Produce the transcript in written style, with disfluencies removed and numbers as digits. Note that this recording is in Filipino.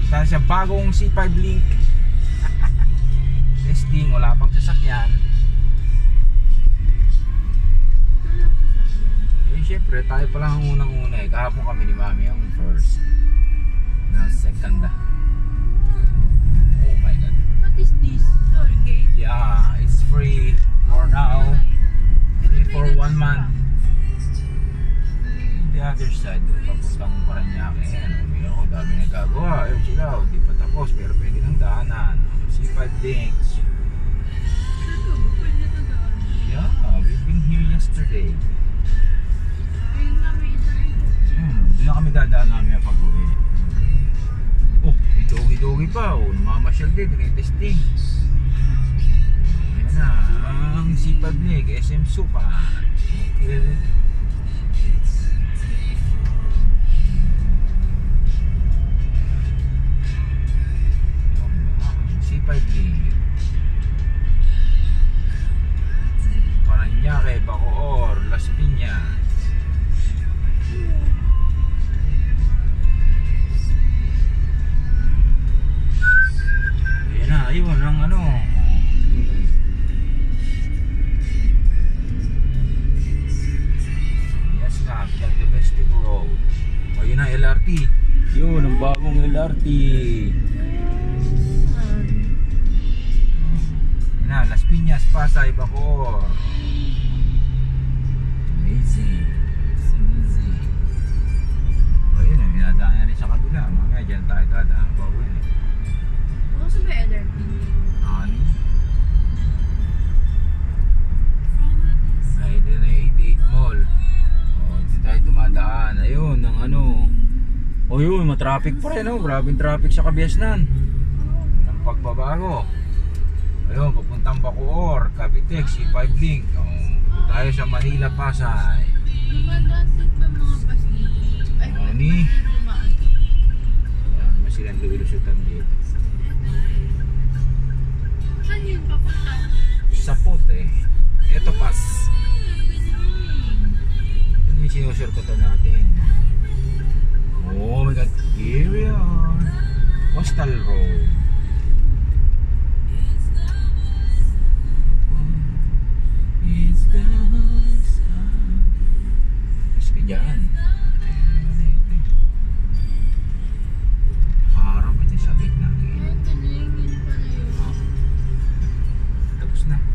Dahil sa bagong C5 Link. Testing, wala pang sasakyan. Eh syempre, tayo pa lang ang unang-una eh. Kahapon kami ni Mami ang first. Na second. Oh my God. What is this? Toll gate? Yeah, it's free for now. Free for 1 month. The other side, papuntang Paranaque. Ano, ako, dami nagagawa. Eh sila, hindi pa tapos pero pwede ng daanan. C5 Links. Yeah, we've been here yesterday. Ayun nga, may isa rin po. Doon na kami dadaan namin pag-uwi. Oh, may dogi-dogi pa. Oh, namamasyal din, tinitesting. Ayan na, ang C5 Link, SM Supa. Okay. C5 Link. Paranaque, Bacoor, Las Piñas. Ayan na, ayun ang ano. Yes na, Piat Domestic Road. Ayun na, LRT. Yun, ang bagong LRT. Ayan na, Las Piñas, Pasay, Bacoor. Amazing. Amazing. Ayun na, minadaan rin sa kabila. Mamaya dyan tayo dadaan pa uwi. Baka sa may LRT. Ani? Ay, dito na yung 88 Mall. Oh, dito tayo dumadaan. Ayun, ang ano. Oh yun, matraffic pa rin, oh. Grabing traffic sa Kabiasnan. Ang pagbabago. Ayun, papuntang Bacoor, Cavite, C5 Link. Oh, tayo sa Manila, Pasay. Dumadaan din ba mga bus dito? Ay, Ani? dumaan. Ayan, naman silang luilusutan dito. Saan yun papunta? Sapot eh. Eto pas. Ito yung sinusurkutan natin. Oh my God, here we are. Coastal Road.